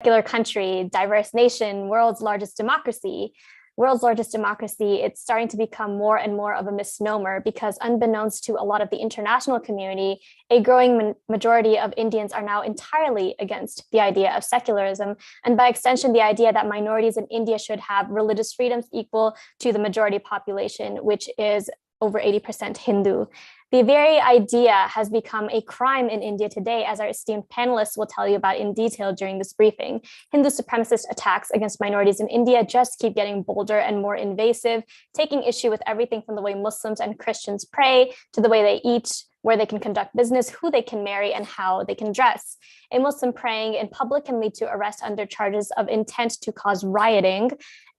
secular country, diverse nation, world's largest democracy, it's starting to become more and more of a misnomer because unbeknownst to a lot of the international community, a growing majority of Indians are now entirely against the idea of secularism, and by extension, the idea that minorities in India should have religious freedoms equal to the majority population, which is over 80% Hindu. The very idea has become a crime in India today, as our esteemed panelists will tell you about in detail during this briefing. Hindu supremacist attacks against minorities in India just keep getting bolder and more invasive, taking issue with everything from the way Muslims and Christians pray to the way they eat, where they can conduct business, who they can marry, and how they can dress. A Muslim praying in public can lead to arrest under charges of intent to cause rioting,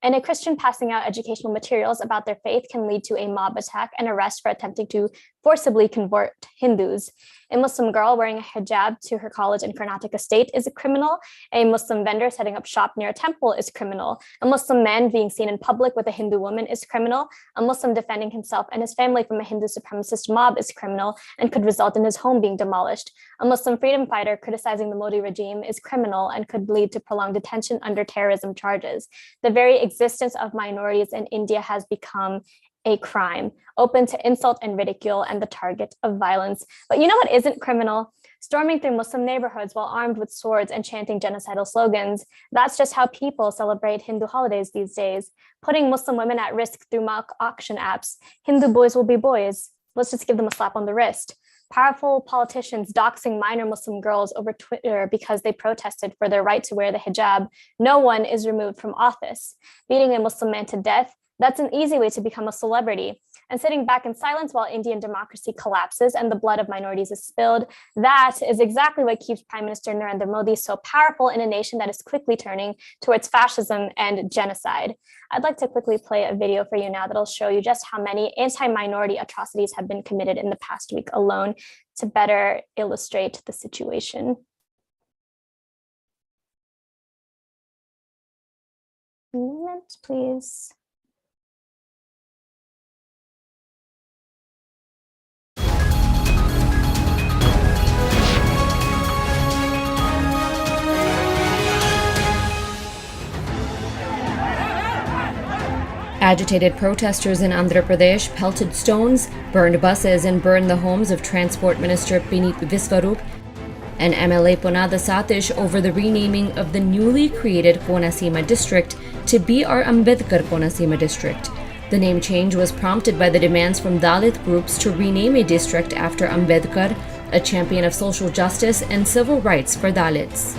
and a Christian passing out educational materials about their faith can lead to a mob attack and arrest for attempting to forcibly convert Hindus. A Muslim girl wearing a hijab to her college in Karnataka state is a criminal. A Muslim vendor setting up shop near a temple is criminal. A Muslim man being seen in public with a Hindu woman is criminal. A Muslim defending himself and his family from a Hindu supremacist mob is criminal and could result in his home being demolished. A Muslim freedom fighter criticizing the Modi regime is criminal and could lead to prolonged detention under terrorism charges. The very existence of minorities in India has become a crime, open to insult and ridicule and the target of violence. But you know what isn't criminal? Storming through Muslim neighborhoods while armed with swords and chanting genocidal slogans. That's just how people celebrate Hindu holidays these days. Putting Muslim women at risk through mock auction apps. Hindu boys will be boys. Let's just give them a slap on the wrist. Powerful politicians doxing minor Muslim girls over Twitter because they protested for their right to wear the hijab. No one is removed from office. Beating a Muslim man to death, that's an easy way to become a celebrity. And sitting back in silence while Indian democracy collapses and the blood of minorities is spilled, that is exactly what keeps Prime Minister Narendra Modi so powerful in a nation that is quickly turning towards fascism and genocide. I'd like to quickly play a video for you now that'll show you just how many anti-minority atrocities have been committed in the past week alone to better illustrate the situation. A moment, please. Agitated protesters in Andhra Pradesh pelted stones, burned buses, and burned the homes of Transport Minister Pinit Viswarup and MLA Ponada Satish over the renaming of the newly created Konasima district to B.R. Ambedkar Konasima district. The name change was prompted by the demands from Dalit groups to rename a district after Ambedkar, a champion of social justice and civil rights for Dalits.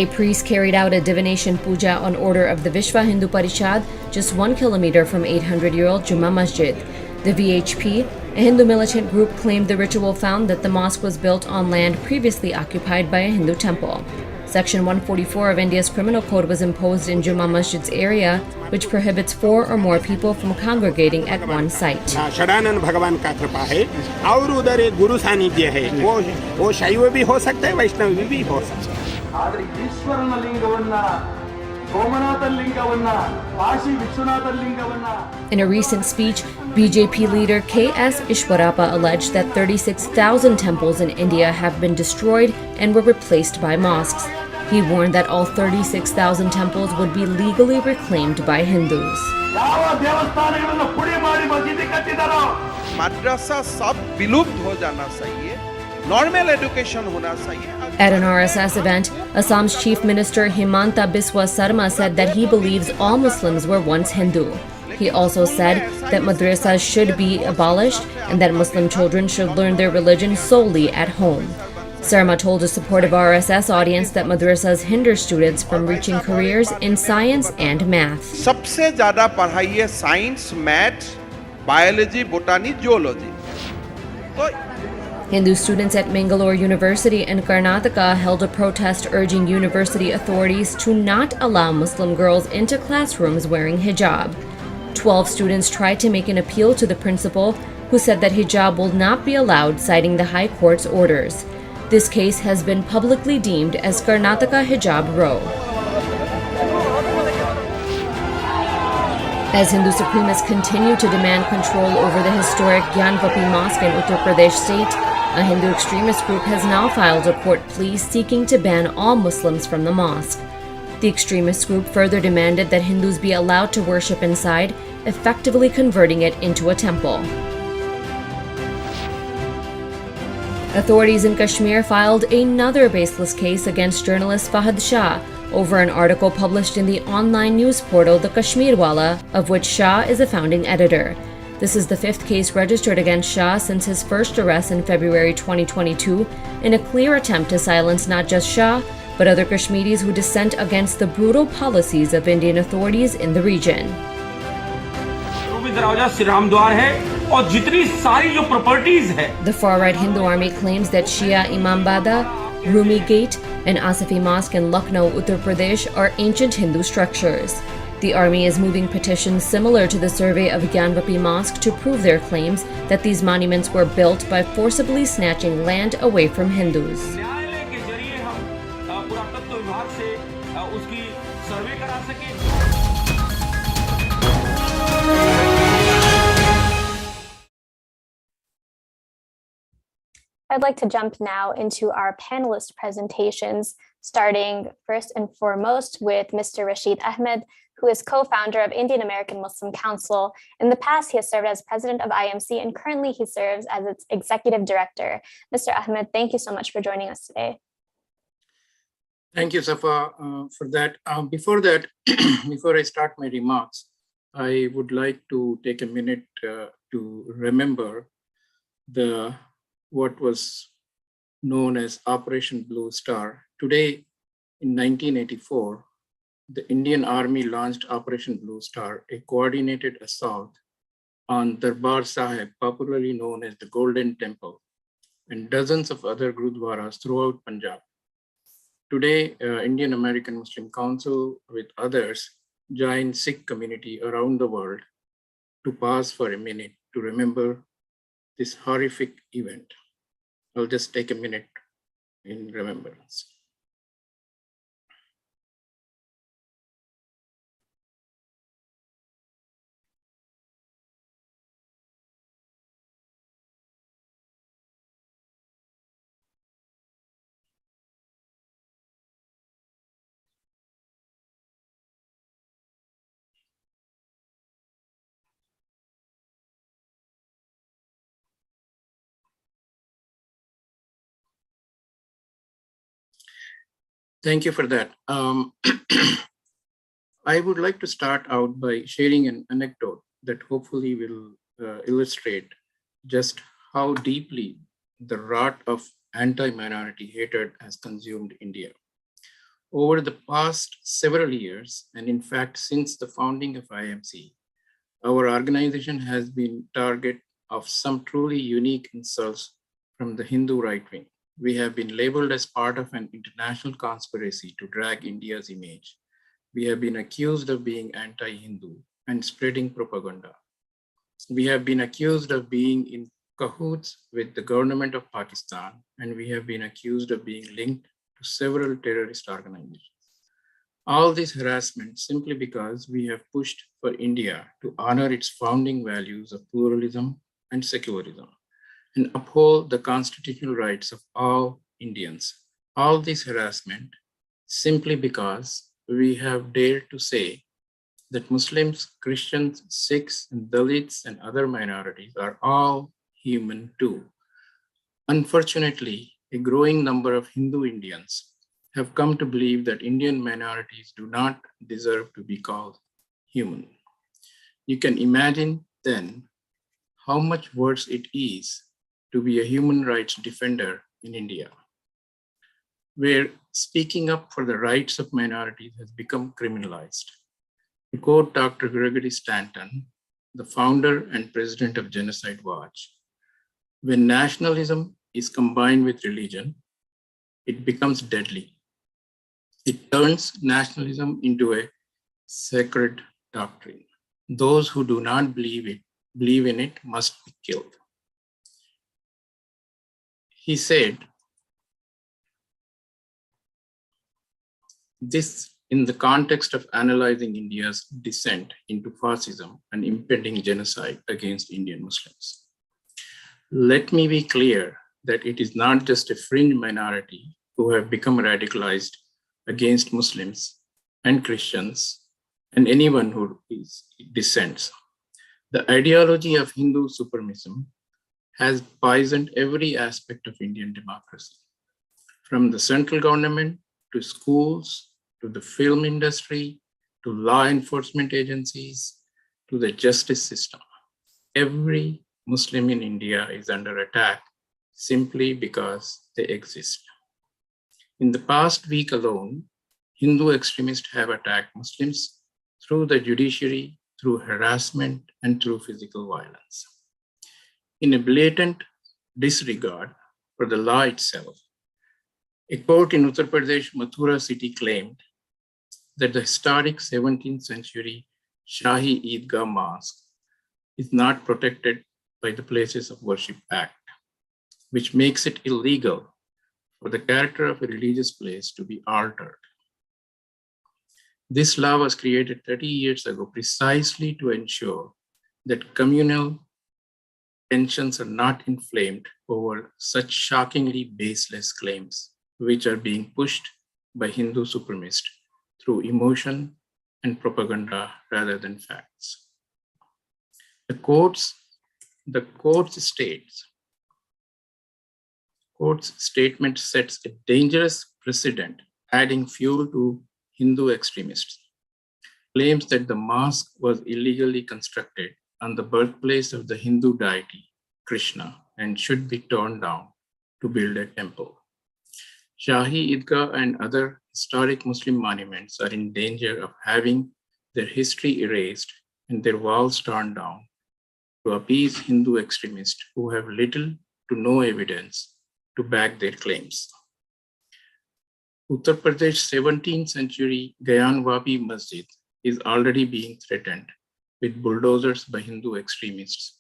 A priest carried out a divination puja on order of the Vishwa Hindu Parishad just 1 kilometer from 800-year-old Juma Masjid. The VHP, a Hindu militant group, claimed the ritual found that the mosque was built on land previously occupied by a Hindu temple. Section 144 of India's Criminal Code was imposed in Juma Masjid's area, which prohibits 4 or more people from congregating at one site. Sharananand भगवान का कृपा है और उधर एक गुरु सानिध्य है वो शैव भी हो सकता है वैष्णव भी हो सकता है ಆದರೆ ಈಶ್ವರನ ಲಿಂಗವನ್ನ Somnath ಲಿಂಗವನ್ನ Kashi Vishwanath ಲಿಂಗವನ್ನ. In a recent speech, BJP leader K.S. Ishwarappa alleged that 36,000 temples in India have been destroyed and were replaced by mosques. He warned that all 36,000 temples would be legally reclaimed by Hindus. ಯಾವ ದೇವಸ್ಥಾನಗಳನ್ನು ಪುಡಿ ಮಾಡಿ ಮಸೀದಿ ಕಟ್ಟಿದರೋ madrasa sab विलुप्त हो जाना चाहिए, normal education होना चाहिए. At an RSS event, Assam's Chief Minister Himanta Biswa Sarma said that he believes all Muslims were once Hindu. He also said that madrasas should be abolished and that Muslim children should learn their religion solely at home. Sarma told a supportive RSS audience that madrasas hinder students from reaching careers in science and math. सबसे ज़्यादा पढ़ाई है science, math, biology, botany, zoology. तो Hindu students at Mangalore University in Karnataka held a protest urging university authorities to not allow Muslim girls into classrooms wearing hijab. 12 students tried to make an appeal to the principal, who said that hijab will not be allowed, citing the High Court's orders. This case has been publicly deemed as Karnataka Hijab Row. As Hindu supremacists continue to demand control over the historic Gyanvapi Mosque in Uttar Pradesh state, A Hindu extremist group has now filed a court plea seeking to ban all Muslims from the mosque. The extremist group further demanded that Hindus be allowed to worship inside, effectively converting it into a temple. Authorities in Kashmir filed another baseless case against journalist Fahad Shah over an article published in the online news portal The Kashmirwala, of which Shah is a founding editor. This is the fifth case registered against Shah since his first arrest in February 2022, in a clear attempt to silence not just Shah, but other Kashmiris who dissent against the brutal policies of Indian authorities in the region. The far-right Hindu army claims that Shia Imambada, Rumi Gate, and Asafi Mosque in Lucknow, Uttar Pradesh are ancient Hindu structures. The army is moving petitions similar to the survey of Gyanvapi Mosque to prove their claims that these monuments were built by forcibly snatching land away from Hindus. I'd like to jump now into our panelist presentations, starting first and foremost with Mr. Rasheed Ahmed, who is co-founder of Indian American Muslim Council. In the past, he has served as president of IMC, and currently he serves as its executive director. Mr. Ahmed, thank you so much for joining us today. Thank you, Safa, for that. Before I start my remarks, I would like to take a minute to remember what was known as Operation Blue Star. Today, in 1984, the Indian Army launched Operation Blue Star, a coordinated assault on Darbar Sahib, popularly known as the Golden Temple, and dozens of other gurudwaras throughout Punjab. Today, Indian American Muslim Council with others join Sikh community around the world to pause for a minute to remember this horrific event. I'll just take a minute in remembrance. Thank you for that. I would like to start out by sharing an anecdote that hopefully will illustrate just how deeply the rot of anti-minority hatred has consumed India. Over the past several years, and in fact, since the founding of IMC, our organization has been target of some truly unique insults from the Hindu right wing. We have been labeled as part of an international conspiracy to drag India's image. We have been accused of being anti-Hindu and spreading propaganda. We have been accused of being in cahoots with the government of Pakistan, and we have been accused of being linked to several terrorist organizations. All this harassment simply because we have pushed for India to honor its founding values of pluralism and secularism, and uphold the constitutional rights of all Indians. All this harassment simply because we have dared to say that Muslims, Christians, Sikhs, and Dalits, and other minorities are all human too. Unfortunately, a growing number of Hindu Indians have come to believe that Indian minorities do not deserve to be called human. You can imagine then how much worse it is to be a human rights defender in India, where speaking up for the rights of minorities has become criminalized. To quote Dr. Gregory Stanton, the founder and president of Genocide Watch, when nationalism is combined with religion, it becomes deadly. It turns nationalism into a sacred doctrine. Those who do not believe in it must be killed. He said this in the context of analyzing India's descent into fascism and impending genocide against Indian Muslims. Let me be clear that it is not just a fringe minority who have become radicalized against Muslims and Christians and anyone who dissents. The ideology of Hindu supremacism has poisoned every aspect of Indian democracy, from the central government to schools, to the film industry, to law enforcement agencies, to the justice system. Every Muslim in India is under attack simply because they exist. In the past week alone, Hindu extremists have attacked Muslims through the judiciary, through harassment, and through physical violence. In a blatant disregard for the law itself, a court in Uttar Pradesh, Mathura city claimed that the historic 17th century Shahi Eidgah Mosque is not protected by the Places of Worship Act, which makes it illegal for the character of a religious place to be altered. This law was created 30 years ago precisely to ensure that communal tensions are not inflamed over such shockingly baseless claims, which are being pushed by Hindu supremacists through emotion and propaganda rather than facts. The court's statement sets a dangerous precedent, adding fuel to Hindu extremists. Claims that the mosque was illegally constructed on the birthplace of the Hindu deity Krishna and should be torn down to build a temple. Shahi Eidgah and other historic Muslim monuments are in danger of having their history erased and their walls torn down to appease Hindu extremists who have little to no evidence to back their claims. Uttar Pradesh 17th century Gayanwapi Masjid is already being threatened with bulldozers by Hindu extremists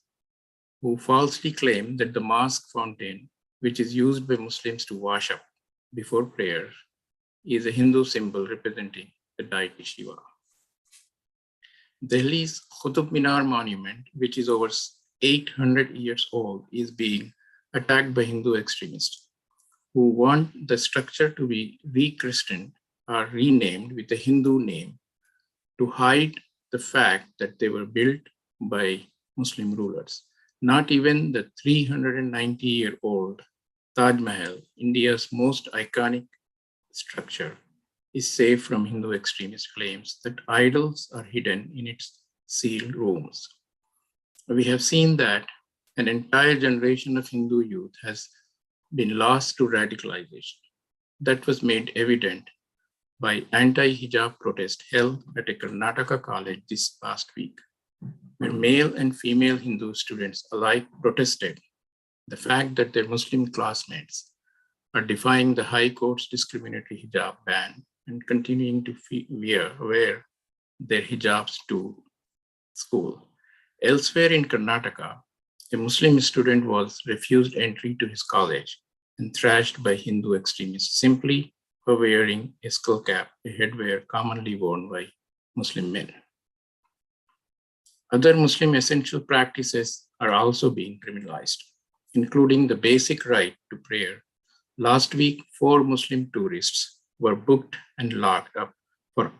who falsely claim that the mosque fountain, which is used by Muslims to wash up before prayer, is a Hindu symbol representing the deity Shiva. Delhi's Qutub Minar monument, which is over 800 years old, is being attacked by Hindu extremists who want the structure to be re-christened or renamed with a Hindu name to hide the fact that they were built by Muslim rulers. Not even the 390-year-old Taj Mahal, India's most iconic structure, is safe from Hindu extremist claims that idols are hidden in its sealed rooms. We have seen that an entire generation of Hindu youth has been lost to radicalization. That was made evident by anti-hijab protest held at a Karnataka college this past week, where male and female Hindu students alike protested the fact that their Muslim classmates are defying the High Court's discriminatory hijab ban and continuing to wear their hijabs to school. Elsewhere in Karnataka, a Muslim student was refused entry to his college and thrashed by Hindu extremists simply for wearing a skull cap, a headwear commonly worn by Muslim men. Other Muslim essential practices are also being criminalized, including the basic right to prayer. Last week, 4 Muslim tourists were booked and locked up for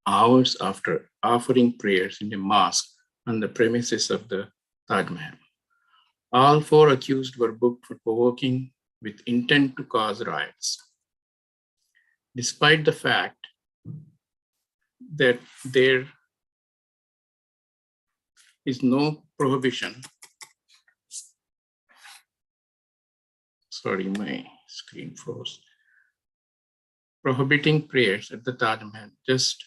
hours after offering prayers in a mosque on the premises of the Taj Mahal. All 4 accused were booked for provoking with intent to cause riots. Despite the fact that there is no prohibition, sorry, my screen froze, prohibiting prayers at the Taj Mahal. Just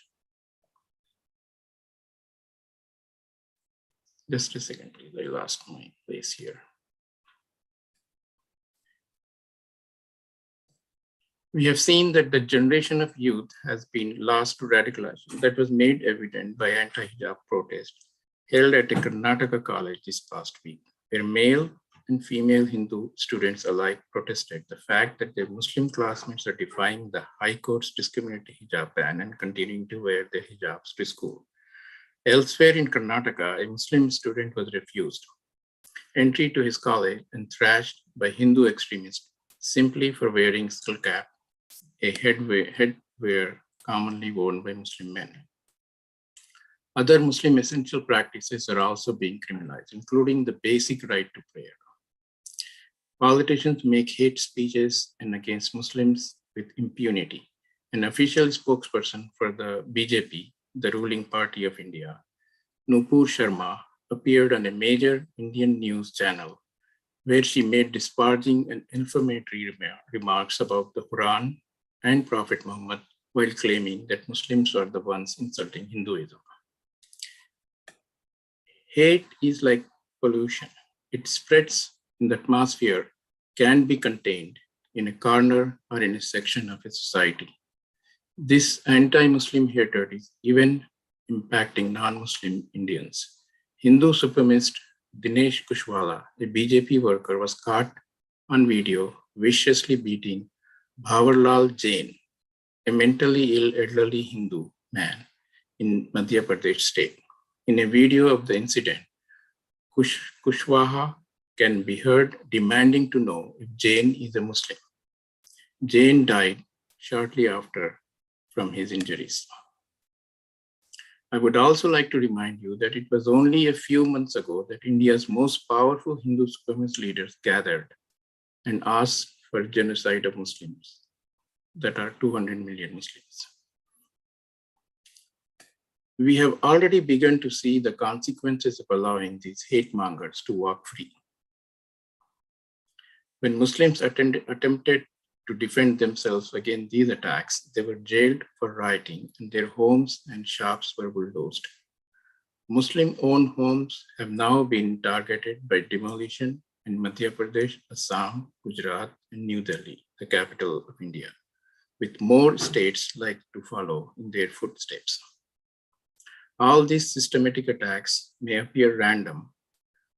a second, please. I lost my place here. We have seen that the generation of youth has been lost to radicalization. That was made evident by anti-hijab protest held at a Karnataka college this past week, where male and female Hindu students alike protested the fact that their Muslim classmates are defying the High Court's discriminatory hijab ban and continuing to wear their hijabs to school. Elsewhere in Karnataka, a Muslim student was refused entry to his college and thrashed by Hindu extremists simply for wearing skull cap, a headwear commonly worn by Muslim men. Other Muslim essential practices are also being criminalized, including the basic right to prayer. Politicians make hate speeches and against Muslims with impunity. An official spokesperson for the BJP, the ruling party of India, Nupur Sharma, appeared on a major Indian news channel where she made disparaging and inflammatory remarks about the Quran and Prophet Muhammad while claiming that Muslims are the ones insulting Hinduism. Hate is like pollution. It spreads in the atmosphere, can be contained in a corner or in a section of a society. This anti-Muslim hatred is even impacting non-Muslim Indians. Hindu supremacist Dinesh Kushwaha, a BJP worker, was caught on video viciously beating Bhawarlal Jain, a mentally ill elderly Hindu man in Madhya Pradesh state. In a video of the incident, Kushwaha can be heard demanding to know if Jain is a Muslim. Jain died shortly after from his injuries. I would also like to remind you that it was only a few months ago that India's most powerful Hindu supremacist leaders gathered and asked for genocide of Muslims, that are 200 million Muslims. We have already begun to see the consequences of allowing these hate mongers to walk free. When Muslims attempted to defend themselves against these attacks, they were jailed for rioting and their homes and shops were bulldozed. Muslim-owned homes have now been targeted by demolition in Madhya Pradesh, Assam, Gujarat, and New Delhi, the capital of India, with more states like to follow in their footsteps. All these systematic attacks may appear random,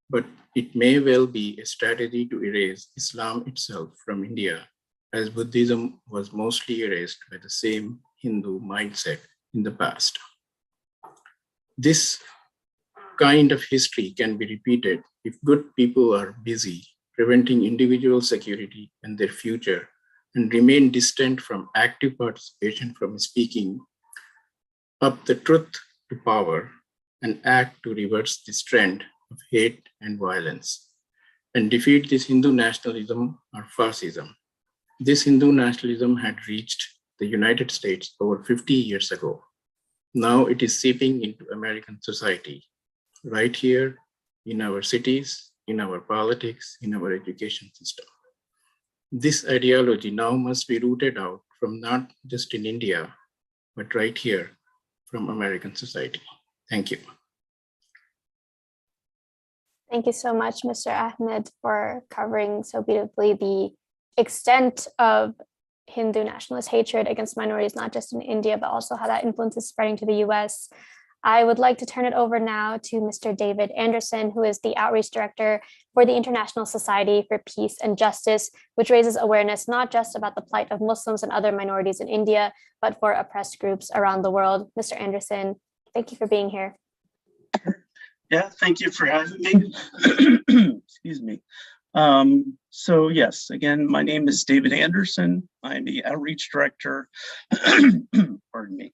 but it may well be a strategy to erase Islam itself from India, as Buddhism was mostly erased by the same Hindu mindset in the past. This kind of history can be repeated if good people are busy preventing individual security and their future and remain distant from active participation from speaking up the truth to power and act to reverse this trend of hate and violence and defeat this Hindu nationalism or fascism. This Hindu nationalism had reached the United States over 50 years ago. Now it is seeping into American society, right here in our cities, in our politics, in our education system. This ideology now must be rooted out from not just in India, but right here from American society. Thank you. Thank you so much, Mr. Ahmed, for covering so beautifully the extent of Hindu nationalist hatred against minorities, not just in India, but also how that influence is spreading to the US. I would like to turn it over now to Mr. David Anderson, who is the Outreach Director for the International Society for Peace and Justice, which raises awareness not just about the plight of Muslims and other minorities in India, but for oppressed groups around the world. Mr. Anderson, thank you for being here. Yeah, thank you for having me. Excuse me. So yes, again, my name is David Anderson. I'm the Outreach Director. Pardon me.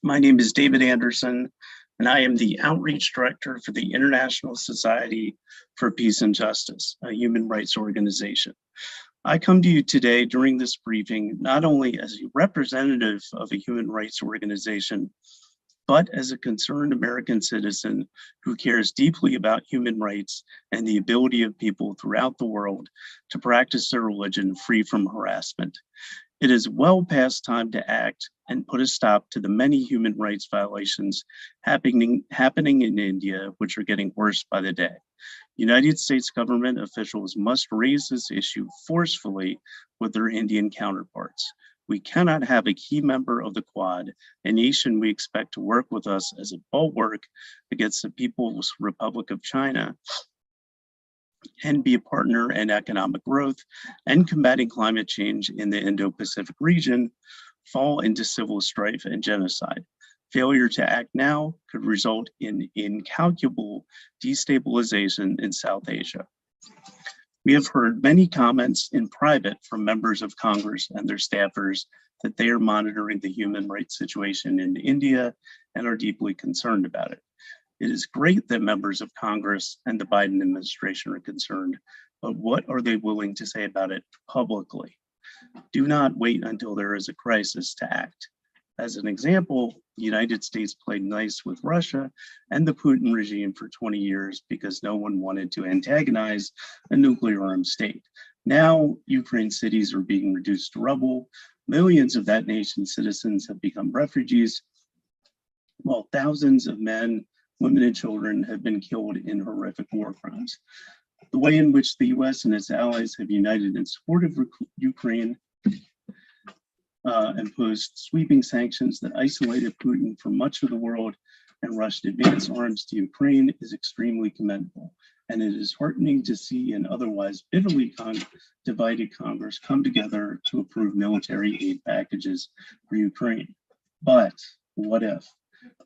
My name is David Anderson, and I am the Outreach Director for the International Society for Peace and Justice, a human rights organization. I come to you today during this briefing, not only as a representative of a human rights organization, but as a concerned American citizen who cares deeply about human rights and the ability of people throughout the world to practice their religion free from harassment. It is well past time to act and put a stop to the many human rights violations happening in India, which are getting worse by the day. United States government officials must raise this issue forcefully with their Indian counterparts. We cannot have a key member of the Quad, a nation we expect to work with us as a bulwark against the People's Republic of China, and be a partner in economic growth and combating climate change in the Indo-Pacific region, fall into civil strife and genocide. Failure to act now could result in incalculable destabilization in South Asia. We have heard many comments in private from members of Congress and their staffers that they are monitoring the human rights situation in India and are deeply concerned about it. It is great that members of Congress and the Biden administration are concerned, but what are they willing to say about it publicly? Do not wait until there is a crisis to act. As an example, the United States played nice with Russia and the Putin regime for 20 years because no one wanted to antagonize a nuclear-armed state. Now, Ukraine cities are being reduced to rubble. Millions of that nation's citizens have become refugees, while thousands of men, women, and children have been killed in horrific war crimes. The way in which the US and its allies have united in support of Ukraine imposed sweeping sanctions that isolated Putin from much of the world and rushed advanced arms to Ukraine is extremely commendable. And it is heartening to see an otherwise bitterly divided Congress come together to approve military aid packages for Ukraine. But what if?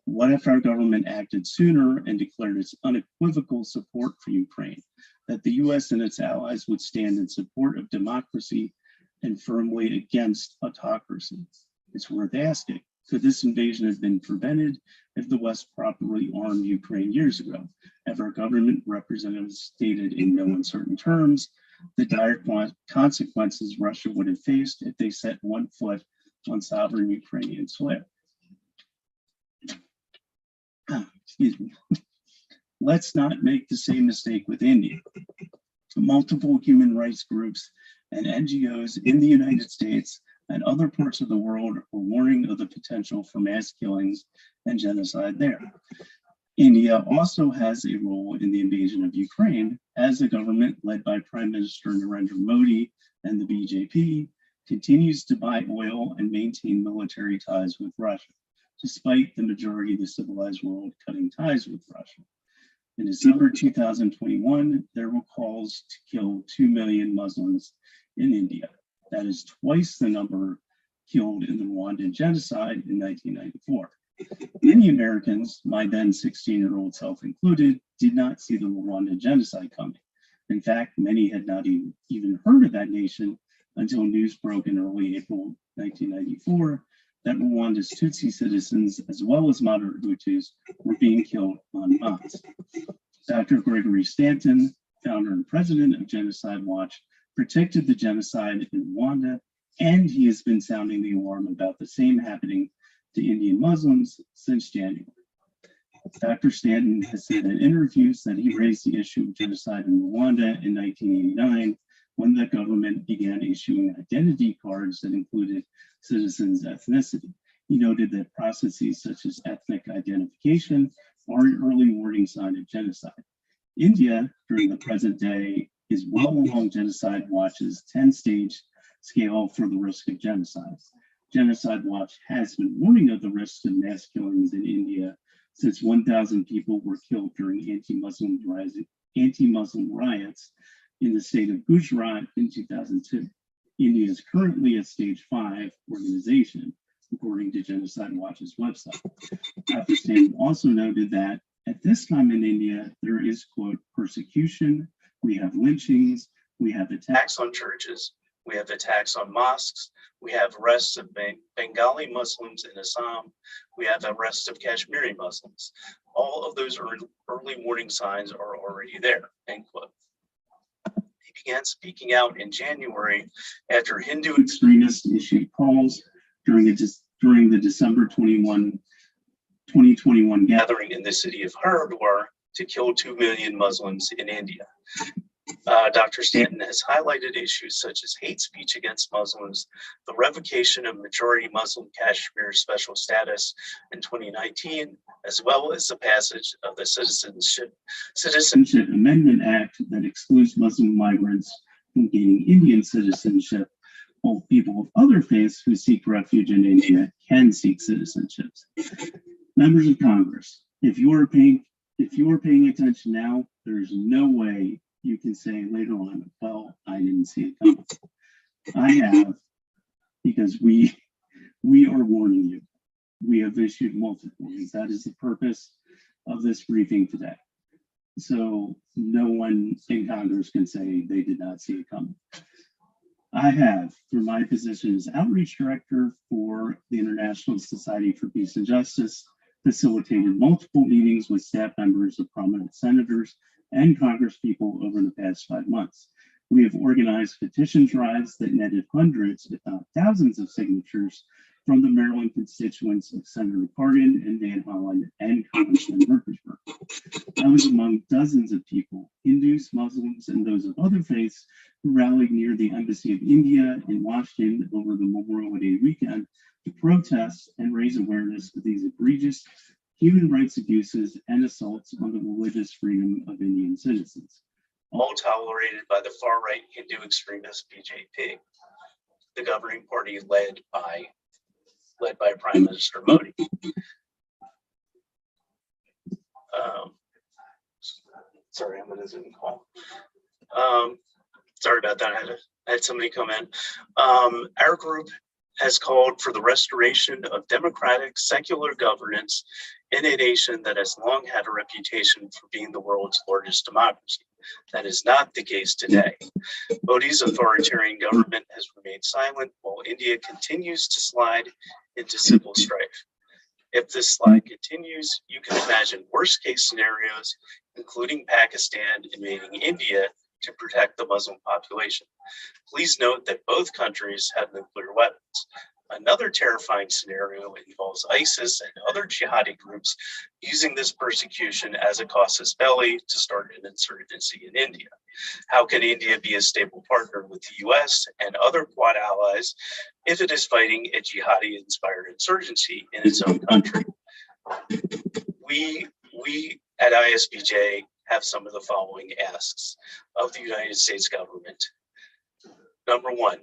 What if our government acted sooner and declared its unequivocal support for Ukraine, that the US and its allies would stand in support of democracy and firmly against autocracy? It's worth asking, could this invasion have been prevented if the West properly armed Ukraine years ago? As our government representatives stated in no uncertain terms, the dire consequences Russia would have faced if they set one foot on sovereign Ukrainian soil. Excuse me. Let's not make the same mistake with India. Multiple human rights groups and NGOs in the United States and other parts of the world are warning of the potential for mass killings and genocide there. India also has a role in the invasion of Ukraine, as the government led by Prime Minister Narendra Modi and the BJP continues to buy oil and maintain military ties with Russia, despite the majority of the civilized world cutting ties with Russia. In December 2021, there were calls to kill 2 million Muslims in India. That is twice the number killed in the Rwandan genocide in 1994. Many Americans, my then 16-year-old self included, did not see the Rwandan genocide coming. In fact, many had not even heard of that nation until news broke in early April 1994 that Rwanda's Tutsi citizens, as well as moderate Hutus, were being killed en masse. Dr. Gregory Stanton, founder and president of Genocide Watch, predicted the genocide in Rwanda, and he has been sounding the alarm about the same happening to Indian Muslims since January. Dr. Stanton has said in interviews that he raised the issue of genocide in Rwanda in 1989 when the government began issuing identity cards that included citizens' ethnicity. He noted that processes such as ethnic identification are an early warning sign of genocide. India, during the present day, is well along Genocide Watch's 10-stage scale for the risk of genocide. Genocide Watch has been warning of the risks of mass killings in India since 1,000 people were killed during anti-Muslim riots in the state of Gujarat in 2002. India is currently a stage 5 organization, according to Genocide Watch's website. Dr. Stanton also noted that at this time in India, there is, quote, persecution, we have lynchings, we have attacks on churches, we have attacks on mosques, we have arrests of Bengali Muslims in Assam, we have arrests of Kashmiri Muslims. All of those early warning signs are already there, end quote. He began speaking out in January after Hindu extremists issued calls during the December 2021 gathering in the city of Haridwar to kill 2 million Muslims in India. Dr. Stanton has highlighted issues such as hate speech against Muslims, the revocation of majority Muslim Kashmir special status in 2019, as well as the passage of the Citizenship Amendment Act that excludes Muslim migrants from gaining Indian citizenship, while people of other faiths who seek refuge in India can seek citizenship. Members of Congress, if you are paying attention now, there is no way you can say later on, well, I didn't see it coming. I have, because we are warning you. We have issued multiple warnings. That is the purpose of this briefing today. So no one in Congress can say they did not see it coming. I have, through my position as Outreach Director for the International Society for Peace and Justice, facilitated multiple meetings with staff members of prominent senators and congresspeople over the past 5 months. We have organized petition drives that netted hundreds, if not thousands, of signatures from the Maryland constituents of Senator Cardin and Van Hollen and Congressman Murfreesboro. I was among dozens of people, Hindus, Muslims, and those of other faiths, who rallied near the Embassy of India in Washington over the Memorial Day weekend to protest and raise awareness of these egregious human rights abuses and assaults on the religious freedom of Indian citizens, all tolerated by the far-right Hindu extremist BJP, the governing party led by Prime Minister Modi. Sorry, I'm gonna Zoom call. Sorry about that. I had somebody come in. Our group has called for the restoration of democratic, secular governance in a nation that has long had a reputation for being the world's largest democracy. That is not the case today. Modi's authoritarian government has remained silent while India continues to slide into civil strife. If this slide continues, you can imagine worst case scenarios, including Pakistan invading India to protect the Muslim population. Please note that both countries have nuclear weapons. Another terrifying scenario involves ISIS and other jihadi groups using this persecution as a casus belli to start an insurgency in India. How can India be a stable partner with the US and other Quad allies if it is fighting a jihadi-inspired insurgency in its own country? We at ISBJ have some of the following asks of the United States government. Number one,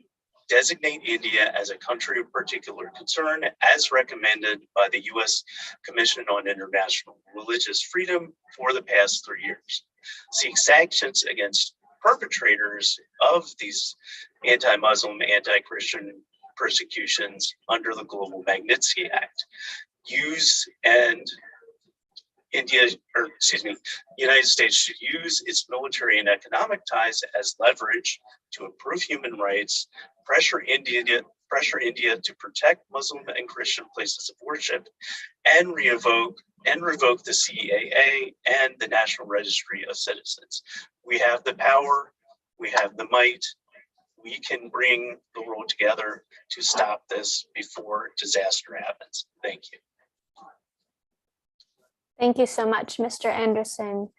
designate India as a country of particular concern as recommended by the US Commission on International Religious Freedom for the past 3 years. Seek sanctions against perpetrators of these anti-Muslim, anti-Christian persecutions under the Global Magnitsky Act. United States should use its military and economic ties as leverage to improve human rights, pressure India to protect Muslim and Christian places of worship, and revoke the CAA and the National Registry of Citizens. We have the power, we have the might, we can bring the world together to stop this before disaster happens. Thank you. Thank you so much, Mr. Anderson.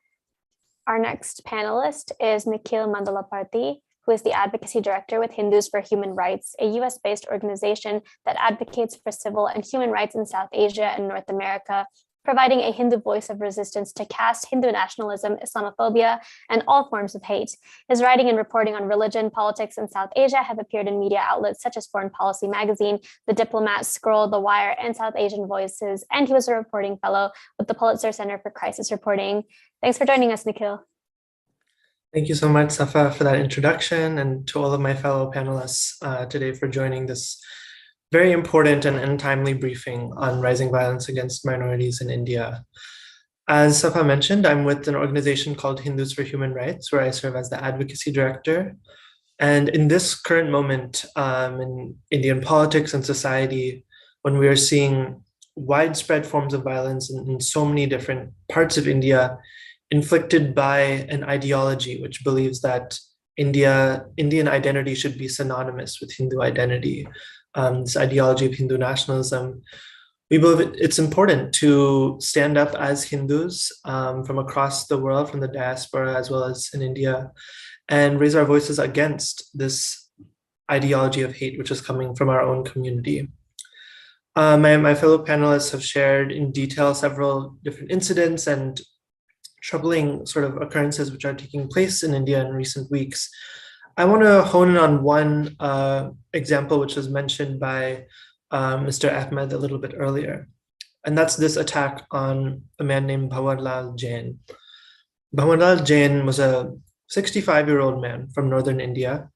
Our next panelist is Nikhil Mandalaparthy, who is the Advocacy Director with Hindus for Human Rights, a US-based organization that advocates for civil and human rights in South Asia and North America, providing a Hindu voice of resistance to caste, Hindu nationalism, Islamophobia, and all forms of hate. His writing and reporting on religion, politics, and South Asia have appeared in media outlets such as Foreign Policy Magazine, The Diplomat, Scroll, The Wire, and South Asian Voices, and he was a reporting fellow with the Pulitzer Center for Crisis Reporting. Thanks for joining us, Nikhil. Thank you so much, Safa, for that introduction, and to all of my fellow panelists today for joining this very important and timely briefing on rising violence against minorities in India. As Safa mentioned, I'm with an organization called Hindus for Human Rights, where I serve as the Advocacy Director. And in this current moment in Indian politics and society, when we are seeing widespread forms of violence in so many different parts of India, inflicted by an ideology which believes that Indian identity should be synonymous with Hindu identity, this ideology of Hindu nationalism, we believe it's important to stand up as Hindus from across the world, from the diaspora as well as in India, and raise our voices against this ideology of hate which is coming from our own community. My fellow panelists have shared in detail several different incidents and troubling sort of occurrences which are taking place in India in recent weeks. I want to hone in on one example which was mentioned by Mr. Ahmed a little bit earlier, and that's this attack on a man named Bhawanlal Jain. Bhawanlal Jain was a 65-year-old man from northern India.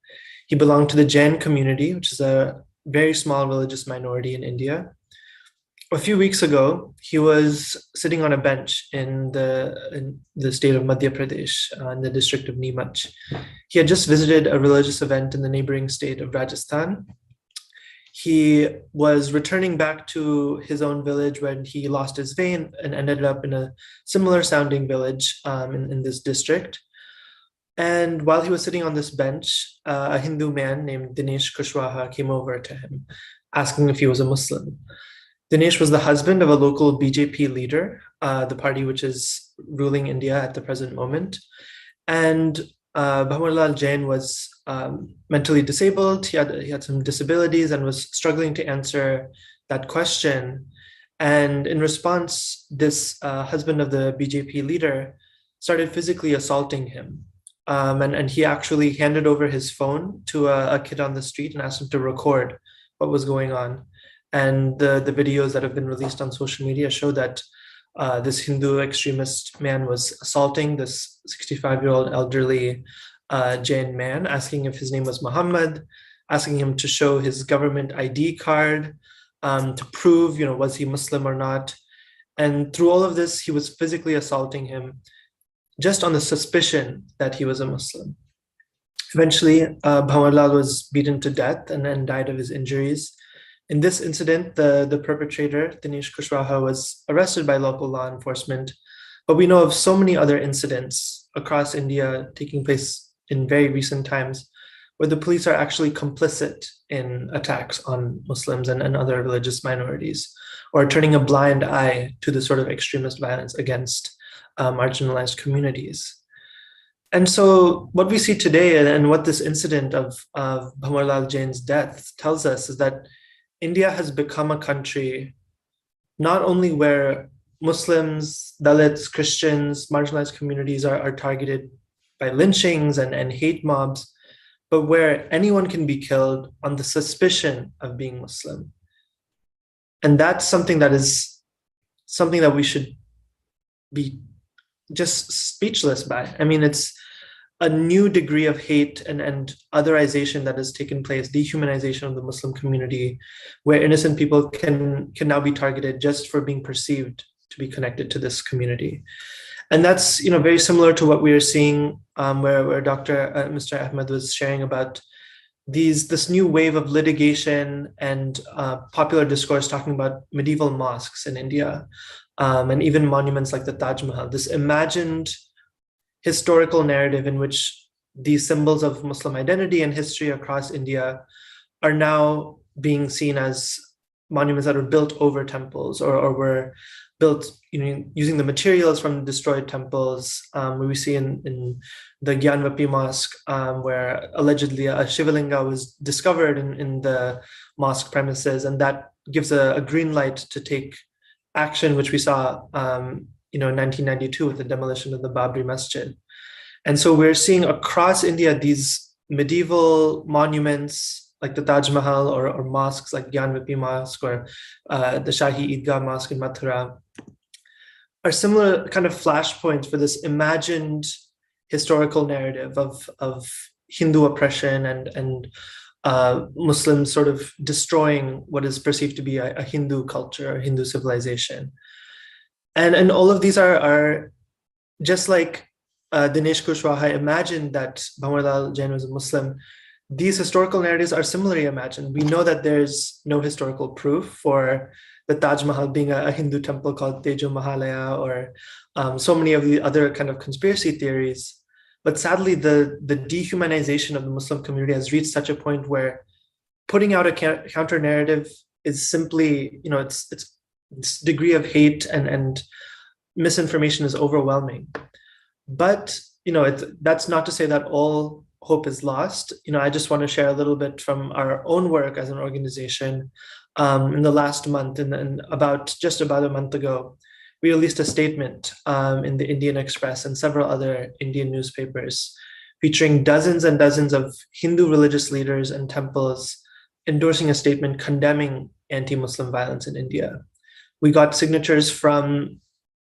He belonged to the Jain community, which is a very small religious minority in India. a few weeks ago, he was sitting on a bench in the state of Madhya Pradesh, in the district of Neemuch. He had just visited a religious event in the neighboring state of Rajasthan. He was returning back to his own village when he lost his way and ended up in a similar sounding village in this district. And while he was sitting on this bench, a Hindu man named Dinesh Kushwaha came over to him, asking if he was a Muslim. Dinesh was the husband of a local BJP leader, the party which is ruling India at the present moment. And Bhawarlal Jain was mentally disabled. He had some disabilities and was struggling to answer that question. And in response, this husband of the BJP leader started physically assaulting him. And he actually handed over his phone to a kid on the street and asked him to record what was going on. And the videos that have been released on social media show that this Hindu extremist man was assaulting this 65-year-old elderly Jain man, asking if his name was Muhammad, asking him to show his government ID card to prove, was he Muslim or not. And through all of this, he was physically assaulting him just on the suspicion that he was a Muslim. Eventually, Bhawarlal was beaten to death and then died of his injuries. In this incident, the perpetrator, Dinesh Kushwaha, was arrested by local law enforcement, but we know of so many other incidents across India taking place in very recent times where the police are actually complicit in attacks on Muslims and other religious minorities, or turning a blind eye to the sort of extremist violence against marginalized communities. And so what we see today and what this incident of Bhawarlal Jain's death tells us is that India has become a country not only where Muslims, Dalits, Christians, marginalized communities are targeted by lynchings and hate mobs, but where anyone can be killed on the suspicion of being Muslim. And that's something that we should be just speechless by. I mean, it's a new degree of hate and otherization that has taken place, dehumanization of the Muslim community, where innocent people can now be targeted just for being perceived to be connected to this community. And that's very similar to what we are seeing where Mr. Ahmed was sharing about this new wave of litigation and popular discourse talking about medieval mosques in India, and even monuments like the Taj Mahal, this imagined historical narrative in which these symbols of Muslim identity and history across India are now being seen as monuments that were built over temples or were built using the materials from destroyed temples. We see in the Gyanvapi Mosque, where allegedly a Shivalinga was discovered in the mosque premises, and that gives a green light to take action, which we saw in 1992 with the demolition of the Babri Masjid. And so we're seeing across India these medieval monuments like the Taj Mahal or mosques like Gyanvapi Mosque or the Shahi Idgah Mosque in Mathura are similar kind of flashpoints for this imagined historical narrative of Hindu oppression and Muslims sort of destroying what is perceived to be a Hindu culture or Hindu civilization. And all of these are just like Dinesh Kushwaha imagined that Bhawarlal Jain was a Muslim. These historical narratives are similarly imagined. We know that there's no historical proof for the Taj Mahal being a Hindu temple called Tejo Mahalaya or so many of the other kind of conspiracy theories. But sadly, the dehumanization of the Muslim community has reached such a point where putting out a counter narrative is simply, its degree of hate and misinformation is overwhelming. But that's not to say that all hope is lost. I just want to share a little bit from our own work as an organization. In the last month, and just about a month ago, we released a statement in the Indian Express and several other Indian newspapers featuring dozens and dozens of Hindu religious leaders and temples endorsing a statement condemning anti-Muslim violence in India. We got signatures from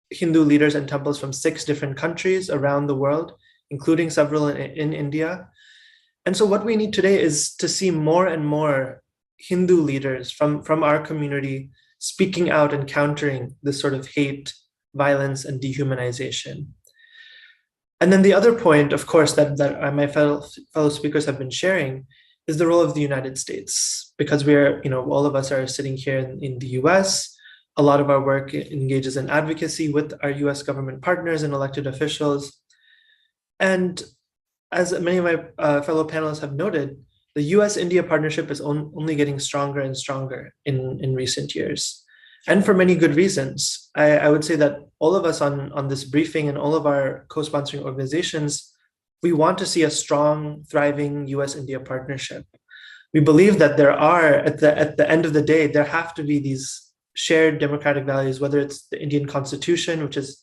Hindu leaders and temples from 6 different countries around the world, including several in India. And so what we need today is to see more and more Hindu leaders from our community speaking out and countering this sort of hate, violence, and dehumanization. And then the other point, of course, that my fellow speakers have been sharing is the role of the United States, because we're, all of us are sitting here in the US. A lot of our work engages in advocacy with our US government partners and elected officials. And as many of my fellow panelists have noted, the US-India partnership is only getting stronger and stronger in recent years. And for many good reasons. I would say that all of us on this briefing and all of our co-sponsoring organizations, we want to see a strong, thriving US-India partnership. We believe that there are, at the end of the day, there have to be these shared democratic values, whether it's the Indian Constitution, which is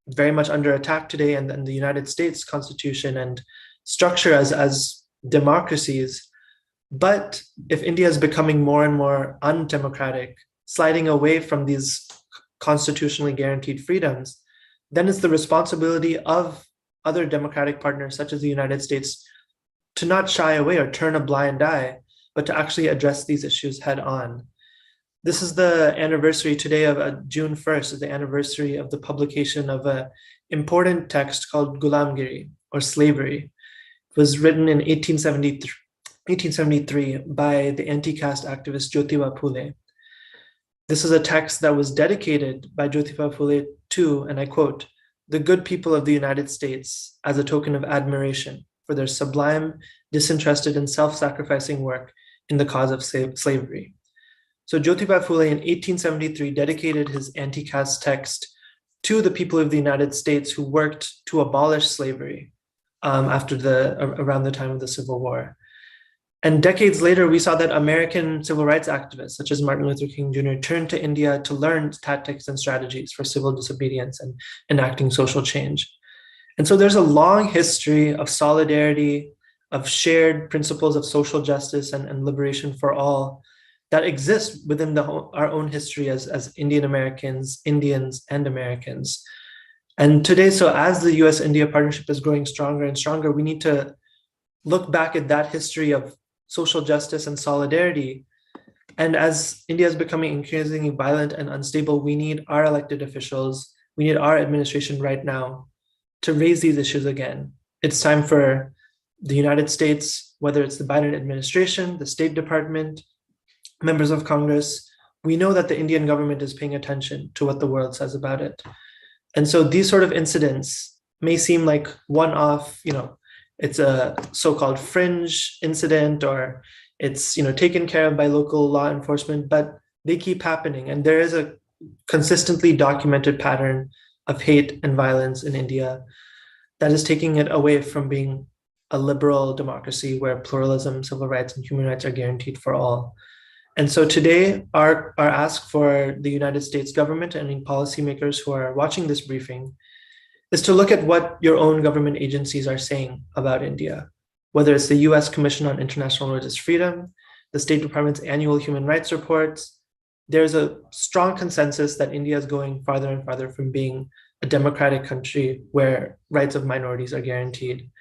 very much under attack today, and then the United States Constitution and structure as democracies. But if India is becoming more and more undemocratic, sliding away from these constitutionally guaranteed freedoms, then it's the responsibility of other democratic partners, such as the United States, to not shy away or turn a blind eye, but to actually address these issues head on. This is the anniversary today of June 1st, is the anniversary of the publication of an important text called Gulamgiri, or slavery. It was written in 1873 by the anti-caste activist Jyotiba Phule. This is a text that was dedicated by Jyotiba Phule to, and I quote, "the good people of the United States as a token of admiration for their sublime, disinterested, and self-sacrificing work in the cause of slavery." So Jyotiba Phule in 1873 dedicated his anti-caste text to the people of the United States who worked to abolish slavery around the time of the Civil War. And decades later, we saw that American civil rights activists, such as Martin Luther King Jr., turned to India to learn tactics and strategies for civil disobedience and enacting social change. And so there's a long history of solidarity, of shared principles of social justice and liberation for all that exists within our own history as Indian Americans, Indians, and Americans. And today, so as the US-India partnership is growing stronger and stronger, we need to look back at that history of social justice and solidarity. And as India is becoming increasingly violent and unstable, we need our elected officials, we need our administration right now to raise these issues again. It's time for the United States, whether it's the Biden administration, the State Department, members of Congress, we know that the Indian government is paying attention to what the world says about it. And so these sort of incidents may seem like one-off, it's a so-called fringe incident, or it's taken care of by local law enforcement, but they keep happening. And there is a consistently documented pattern of hate and violence in India that is taking it away from being a liberal democracy where pluralism, civil rights, and human rights are guaranteed for all. And so today, our ask for the United States government and any policymakers who are watching this briefing is to look at what your own government agencies are saying about India, whether it's the US Commission on International Religious Freedom, the State Department's annual human rights reports. There's a strong consensus that India is going farther and farther from being a democratic country where rights of minorities are guaranteed.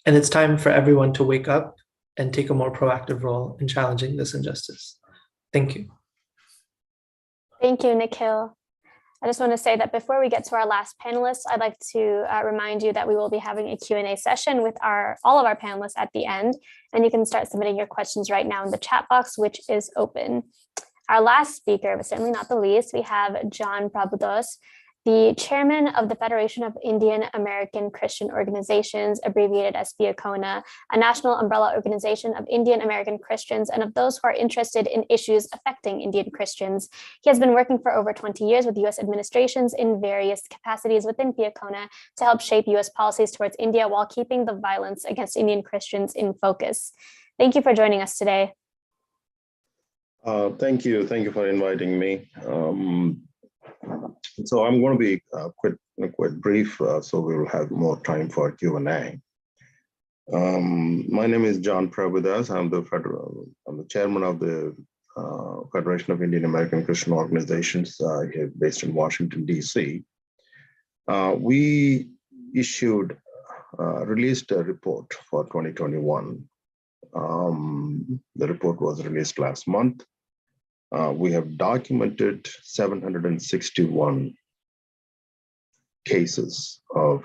And it's time for everyone to wake up and take a more proactive role in challenging this injustice. Thank you. Thank you, Nikhil. I just want to say that before we get to our last panelists, I'd like to remind you that we will be having a Q&A session with all of our panelists at the end, and you can start submitting your questions right now in the chat box, which is open. Our last speaker, but certainly not the least, we have John Prabhudoss, the chairman of the Federation of Indian American Christian Organizations, abbreviated as FIACONA, a national umbrella organization of Indian American Christians and of those who are interested in issues affecting Indian Christians. He has been working for over 20 years with US administrations in various capacities within FIACONA to help shape US policies towards India while keeping the violence against Indian Christians in focus. Thank you for joining us today. Thank you for inviting me. So I'm going to be quite brief, so we will have more time for Q&A. My name is John Prabhudoss. I'm the chairman of the Federation of Indian American Christian Organizations here based in Washington, D.C. We released a report for 2021. The report was released last month. we have documented 761 cases of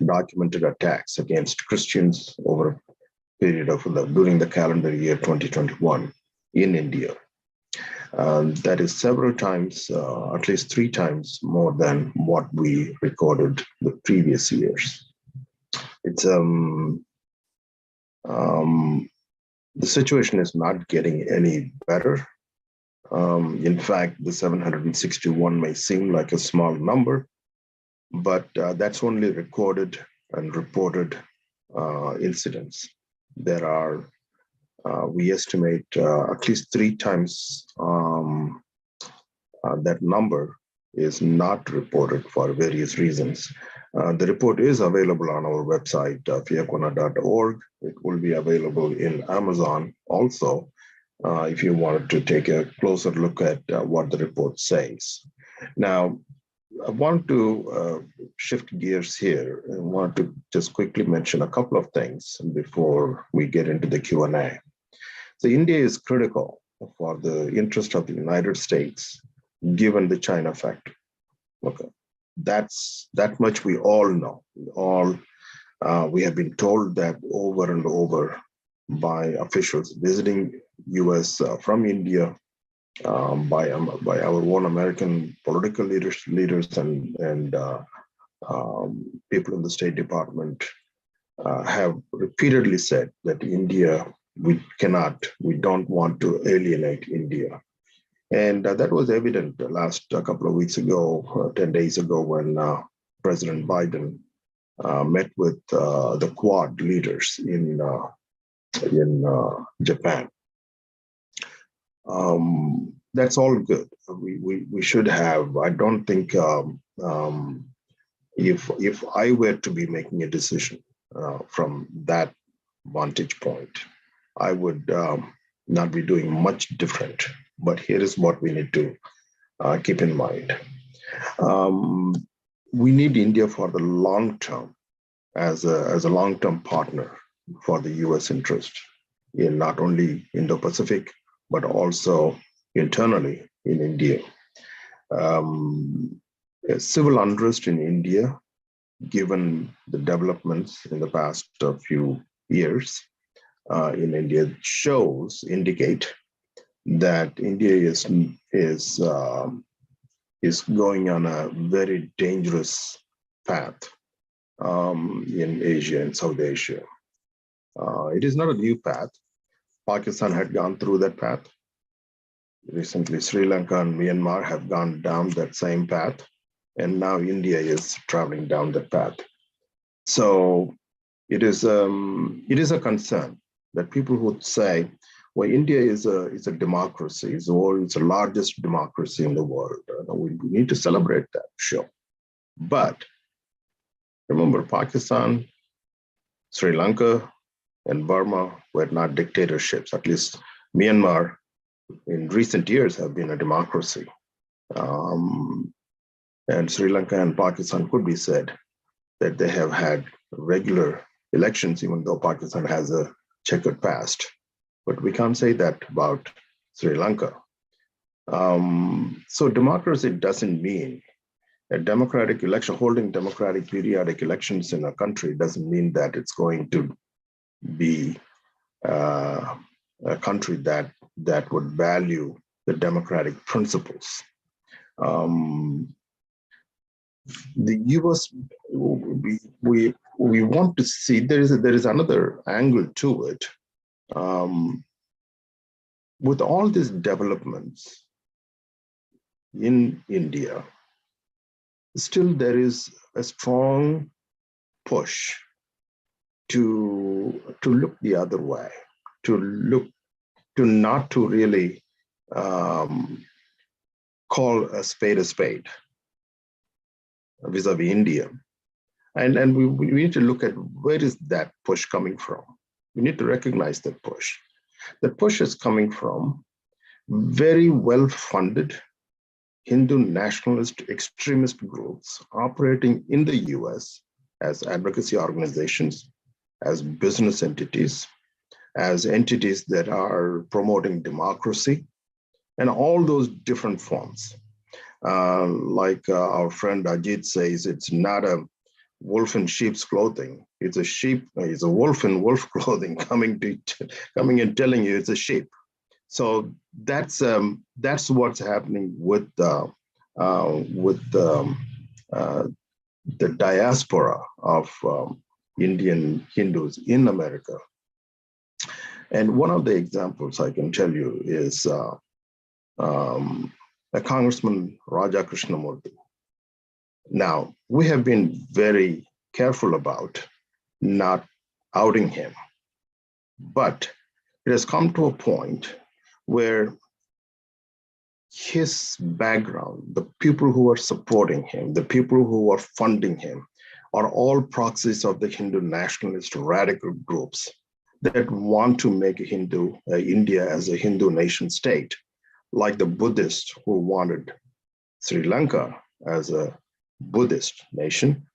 documented attacks against Christians over a period of during the calendar year 2021 in India. That is several times, at least 3 times more than what we recorded the previous years. It's the situation is not getting any better. In fact, the 761 may seem like a small number, but that's only recorded and reported incidents. There are, we estimate, at least 3 times that number is not reported for various reasons. The report is available on our website, fiacona.org. It will be available in Amazon also, if you wanted to take a closer look at what the report says. Now, I want to shift gears here and want to just quickly mention a couple of things before we get into the Q&A. So India is critical for the interest of the United States, given the China factor. Okay, that much we all know. We have been told that over and over by officials visiting U.S. From India, by our own American political leaders and people in the State Department have repeatedly said that India, we don't want to alienate India. And that was evident last couple of weeks ago, 10 days ago, when President Biden met with the Quad leaders in Japan. That's all good. We should have. I don't think if I were to be making a decision from that vantage point, I would not be doing much different. But here is what we need to keep in mind. We need India for the long term as a long-term partner for the U.S. interest in not only Indo-Pacific, but also internally in India. Civil unrest in India, given the developments in the past few years in India, indicate that India is going on a very dangerous path in Asia and South Asia. It is not a new path. Pakistan had gone through that path. Recently, Sri Lanka and Myanmar have gone down that same path, and now India is traveling down that path. So it is a concern that people would say, well, India is a democracy, it's the largest democracy in the world. We need to celebrate that, sure. But remember, Pakistan, Sri Lanka, and Burma were not dictatorships. At least Myanmar in recent years have been a democracy. And Sri Lanka and Pakistan could be said that they have had regular elections, even though Pakistan has a checkered past. But we can't say that about Sri Lanka. So democracy doesn't mean a democratic election, holding democratic periodic elections in a country doesn't mean that it's going to be a country that would value the democratic principles. The U.S. we want to see there is another angle to it. With all these developments in India, still there is a strong push to look the other way, to not to really call a spade vis-a-vis India. And we need to look at where is that push coming from. We need to recognize that push. The push is coming from very well-funded Hindu nationalist extremist groups operating in the US as advocacy organizations, as business entities, as entities that are promoting democracy and all those different forms. Like our friend Ajit says, it's not a wolf in sheep's clothing. It's a wolf in wolf clothing coming and telling you it's a sheep. So that's what's happening with the diaspora of Indian Hindus in America. And one of the examples I can tell you is a Congressman Raja Krishnamurthy. Now, we have been very careful about not outing him, but it has come to a point where his background, the people who are supporting him, the people who are funding him, are all proxies of the Hindu nationalist radical groups that want to make India as a Hindu nation state, like the Buddhists who wanted Sri Lanka as a Buddhist nation,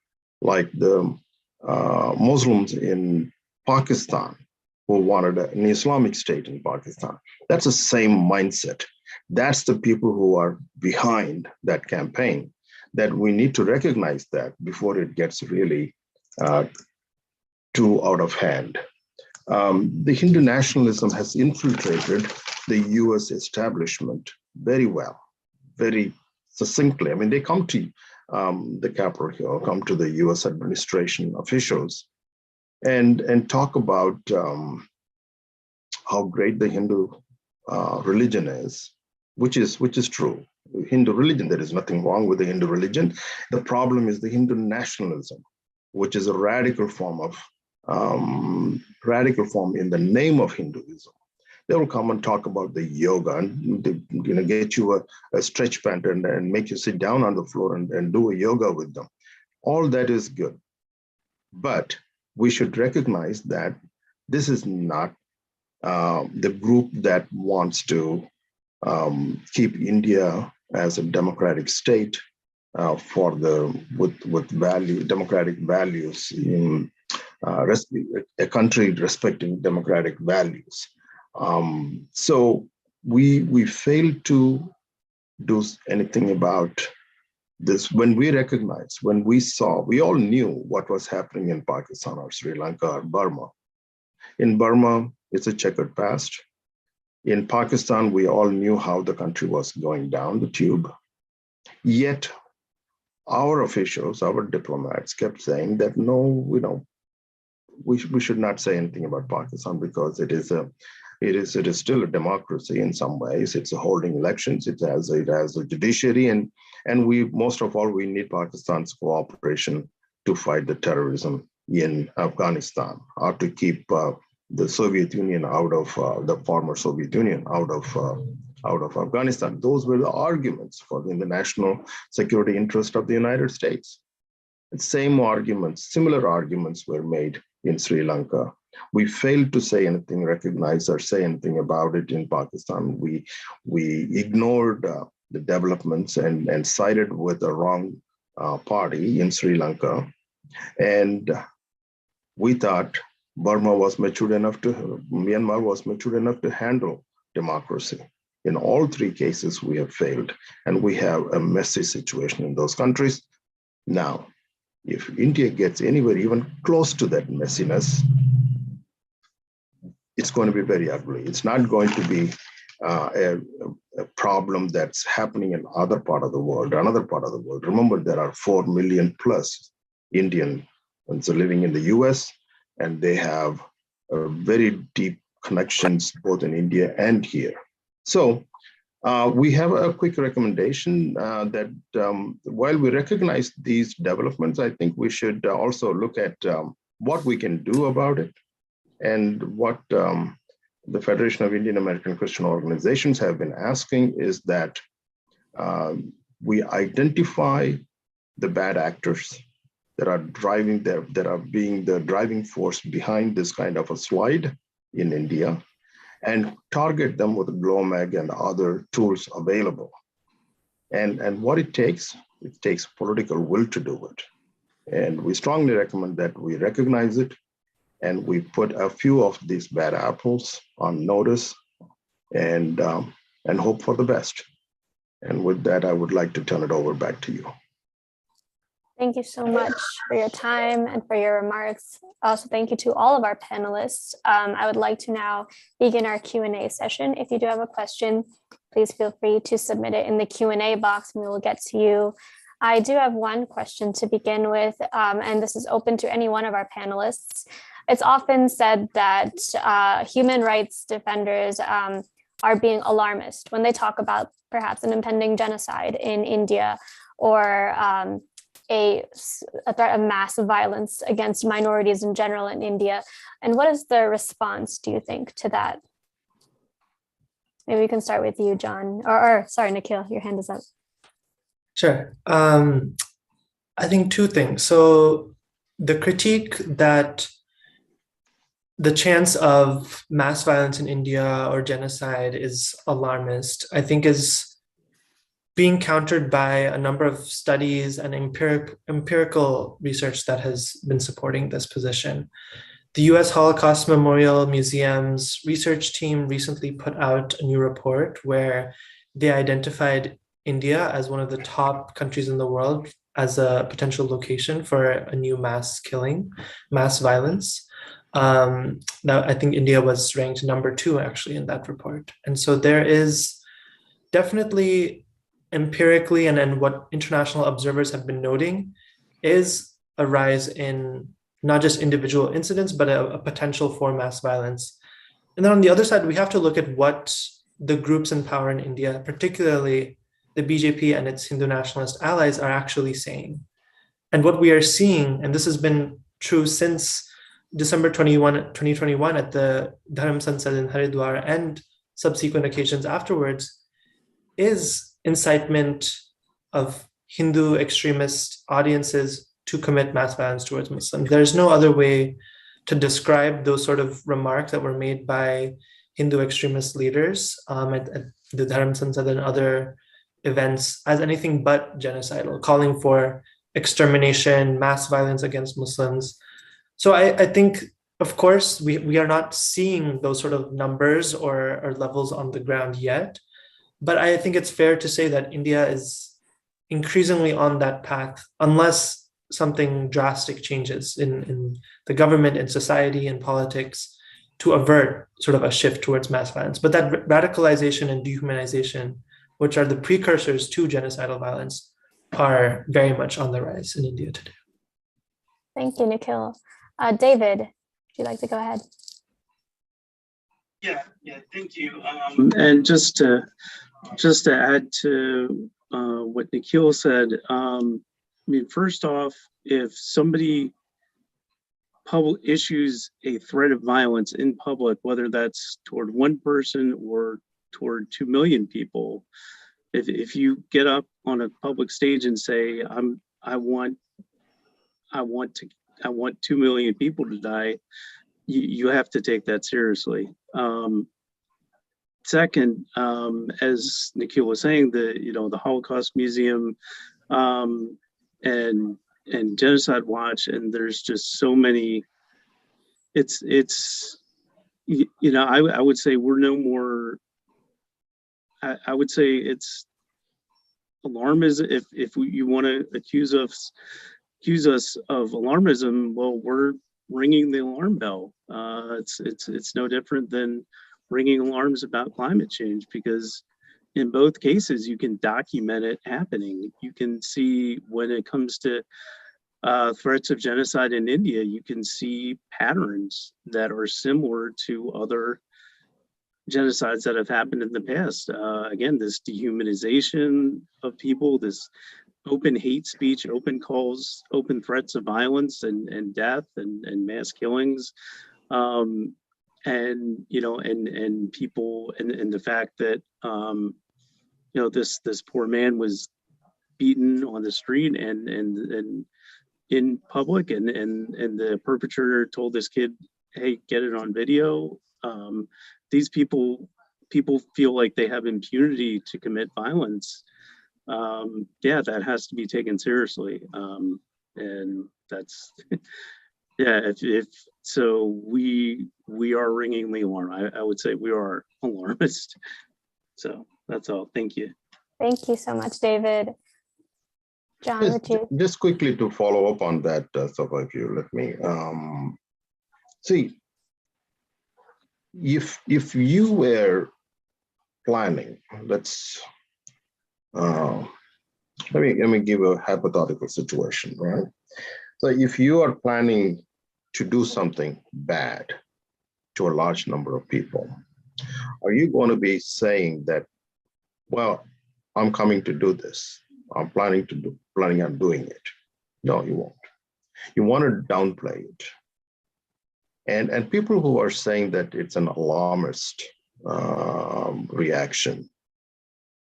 like the Muslims in Pakistan who wanted an Islamic state in Pakistan. That's the same mindset. That's the people who are behind that campaign, that we need to recognize that before it gets really too out of hand. The Hindu nationalism has infiltrated the US establishment very well, very succinctly. I mean, they come to the Capitol Hill, come to the US administration officials and talk about how great the Hindu religion is, which is true. Hindu religion, there is nothing wrong with the Hindu religion. The problem is the Hindu nationalism, which is a radical form in the name of Hinduism. They will come and talk about the yoga and get you a stretch band and make you sit down on the floor and do a yoga with them. All that is good. But we should recognize that this is not the group that wants to keep India as a democratic state with democratic values in a country respecting democratic values. So we failed to do anything about this. When we recognized, when we saw, we all knew what was happening in Pakistan or Sri Lanka or Burma. In Burma, it's a checkered past. In Pakistan, we all knew how the country was going down the tube. Yet our officials, our diplomats kept saying that, no, we should not say anything about Pakistan because it is still a democracy in some ways. It's holding elections. It has a judiciary, and we most of all we need Pakistan's cooperation to fight the terrorism in Afghanistan, or to keep the Soviet Union out of the former Soviet Union out of Afghanistan. Those were the arguments for the national security interest of the United States. And same arguments, similar arguments were made in Sri Lanka. We failed to say anything, recognize or say anything about it in Pakistan. We ignored the developments and sided with the wrong party in Sri Lanka. And we thought Myanmar was mature enough to handle democracy. In all three cases, we have failed, and we have a messy situation in those countries. Now, if India gets anywhere even close to that messiness, it's going to be very ugly. It's not going to be a problem that's happening in another part of the world. Remember, there are 4 million plus Indians living in the US, and they have very deep connections both in India and here. So we have a quick recommendation that while we recognize these developments, I think we should also look at what we can do about it, and what the Federation of Indian American Christian Organizations have been asking is that we identify the bad actors that are being the driving force behind this kind of a slide in India, and target them with GLOMAG and other tools available. And what it takes political will to do it. And we strongly recommend that we recognize it, and we put a few of these bad apples on notice, and and hope for the best. And with that, I would like to turn it over back to you. Thank you so much for your time and for your remarks. Also, thank you to all of our panelists. I would like to now begin our Q&A session. If you do have a question, please feel free to submit it in the Q&A box and we will get to you. I do have one question to begin with, and this is open to any one of our panelists. It's often said that human rights defenders are being alarmist when they talk about perhaps an impending genocide in India or a threat of mass violence against minorities in general in India. And what is the response, do you think, to that? Maybe we can start with you, John, or sorry, Nikhil, your hand is up. Sure. I think two things. So the critique that the chance of mass violence in India or genocide is alarmist, I think is being countered by a number of studies and empirical research that has been supporting this position. The US Holocaust Memorial Museum's research team recently put out a new report where they identified India as one of the top countries in the world as a potential location for a new mass killing, mass violence. Now, I think India was ranked number 2 actually in that report. And so there is definitely empirically and what international observers have been noting is a rise in not just individual incidents, but a potential for mass violence. And then on the other side, we have to look at what the groups in power in India, particularly the BJP and its Hindu nationalist allies, are actually saying. And what we are seeing, and this has been true since December 2021 at the Dharam Sansad in Haridwar and subsequent occasions afterwards, is incitement of Hindu extremist audiences to commit mass violence towards Muslims. There's no other way to describe those sort of remarks that were made by Hindu extremist leaders at the Dharam Sansad and other events as anything but genocidal, calling for extermination, mass violence against Muslims. So I think, of course, we are not seeing those sort of numbers or levels on the ground yet, but I think it's fair to say that India is increasingly on that path, unless something drastic changes in the government, in society, in politics, to avert sort of a shift towards mass violence. But that radicalization and dehumanization, which are the precursors to genocidal violence, are very much on the rise in India today. Thank you, Nikhil. David, would you like to go ahead? Yeah, thank you. And just to add to what Nikhil said, I mean, first off, if somebody issues a threat of violence in public, whether that's toward one person or toward 2 million people, if you get up on a public stage and say, I want 2 million people to die, you have to take that seriously. Second, as Nikhil was saying, the Holocaust Museum and Genocide Watch, and there's just so many. I would say we're no more. I would say it's alarmism. If you want to accuse us of alarmism, well, we're ringing the alarm bell. It's no different than ringing alarms about climate change, because in both cases you can document it happening. You can see when it comes to threats of genocide in India, you can see patterns that are similar to other genocides that have happened in the past. Again, this dehumanization of people, this open hate speech, open calls, open threats of violence and death and mass killings. And people, and the fact that this poor man was beaten on the street and in public, and the perpetrator told this kid, hey, get it on video. These people feel like they have impunity to commit violence. That has to be taken seriously. And that's if so, we are ringing the alarm. I would say we are alarmist. So That's all. Thank you. Thank you so much, David. John, Just quickly to follow up on that, Safa, if you let me. See, if you were planning, let me give a hypothetical situation, right? So if you are planning to do something bad to a large number of people, are you going to be saying that, well, I'm coming to do this, I'm planning on doing it? No, you won't. You want to downplay it. And people who are saying that it's an alarmist reaction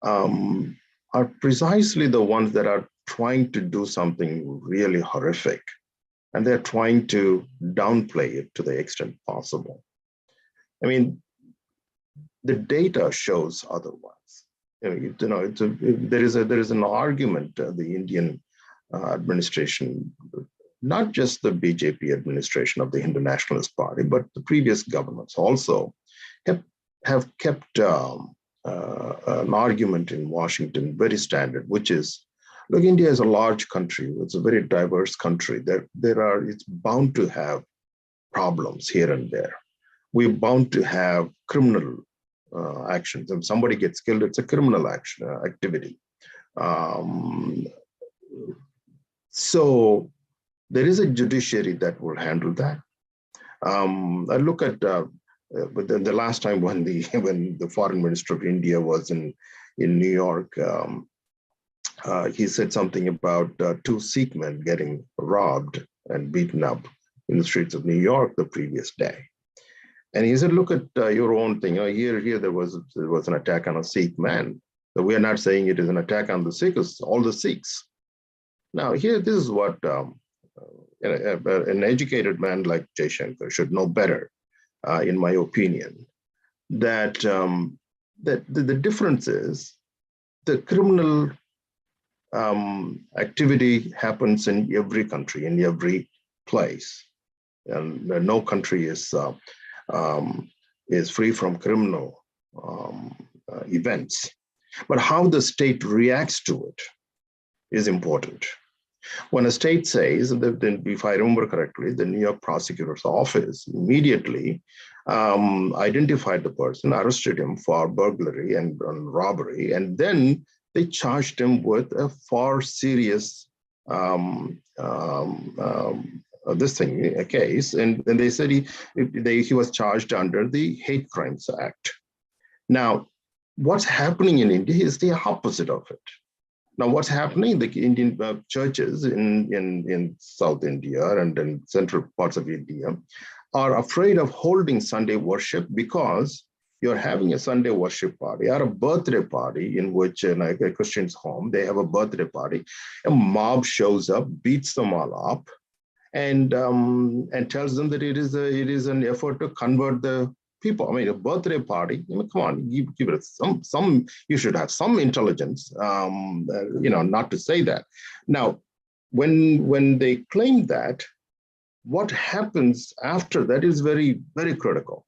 are precisely the ones that are trying to do something really horrific, and they're trying to downplay it to the extent possible. I mean, the data shows otherwise. There is an argument. The Indian administration, not just the BJP administration of the Hindu Nationalist Party, but the previous governments also have kept an argument in Washington very standard, which is, look, India is a large country. It's a very diverse country. It's bound to have problems here and there. We're bound to have criminal actions. If somebody gets killed, it's a criminal activity. So there is a judiciary that will handle that. I look at the last time when the foreign minister of India was in New York, he said something about 2 Sikh men getting robbed and beaten up in the streets of New York the previous day. And he said, look at your own thing. Here there was an attack on a Sikh man. So we are not saying it is an attack on the Sikhs, all the Sikhs. Now here, this is what an educated man like Jaishankar should know better, in my opinion, that the difference is the criminal activity happens in every country, in every place, and no country is free from criminal events. But how the state reacts to it is important. When a state says, if I remember correctly, the New York prosecutor's office immediately identified the person, arrested him for burglary and robbery, and then they charged him with a far serious case, and they said he was charged under the Hate Crimes Act. Now, what's happening in India is the opposite of it. Now, what's happening? The Indian churches in South India and in central parts of India are afraid of holding Sunday worship because you're having a Sunday worship party or a birthday party in which, in a Christian's home, they have a birthday party. A mob shows up, beats them all up, and tells them that it is an effort to convert the people. I mean, a birthday party. I mean, come on, give it some. You should have some intelligence, not to say that. Now, when they claim that, what happens after that is very, very critical.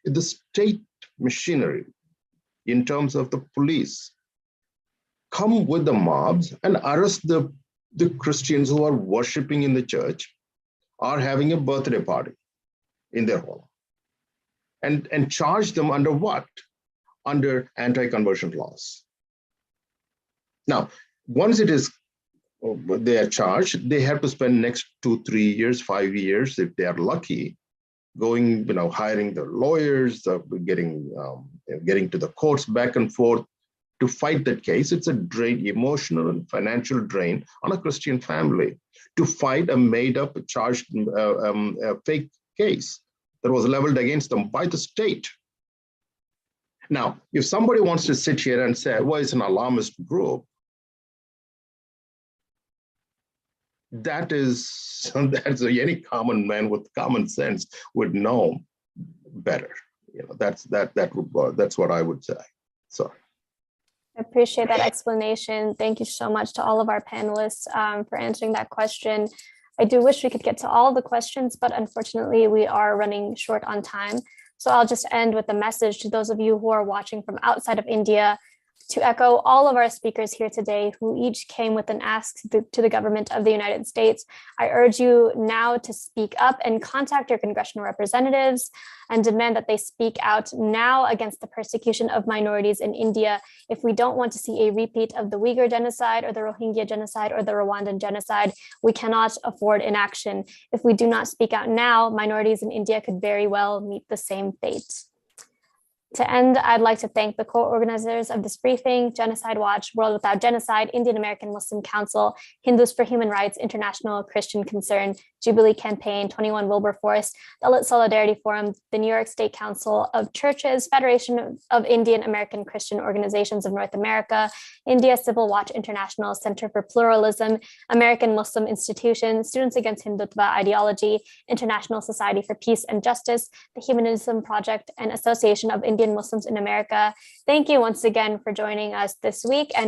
The state machinery, in terms of the police, come with the mobs and arrest the Christians who are worshiping in the church or having a birthday party in their home, and charge them under what? Under anti-conversion laws. Now, once they are charged, they have to spend next 2, 3 years, 5 years, if they are lucky, going, hiring the lawyers, getting to the courts back and forth to fight that case. It's a drain, emotional and financial drain on a Christian family to fight a made-up, charged, fake case that was leveled against them by the state. Now, if somebody wants to sit here and say, well, it's an alarmist group, that's any common man with common sense would know better. That's what I would say. So I appreciate that explanation. Thank you so much to all of our panelists for answering that question. I do wish we could get to all the questions, but unfortunately we are running short on time. So I'll just end with a message to those of you who are watching from outside of India, to echo all of our speakers here today who each came with an ask to the government of the United States. I urge you now to speak up and contact your congressional representatives and demand that they speak out now against the persecution of minorities in India if we don't want to see a repeat of the Uyghur genocide or the Rohingya genocide or the Rwandan genocide. We cannot afford inaction. If we do not speak out now, minorities in India could very well meet the same fate. To end, I'd like to thank the co-organizers of this briefing, Genocide Watch, World Without Genocide, Indian American Muslim Council, Hindus for Human Rights, International Christian Concern, Jubilee Campaign, 21 Wilberforce, Dalit Solidarity Forum, the New York State Council of Churches, Federation of Indian American Christian Organizations of North America, India Civil Watch International, Center for Pluralism, American Muslim Institution, Students Against Hindutva Ideology, International Society for Peace and Justice, the Humanism Project, and Association of Indian Muslims in America. Thank you once again for joining us this week. And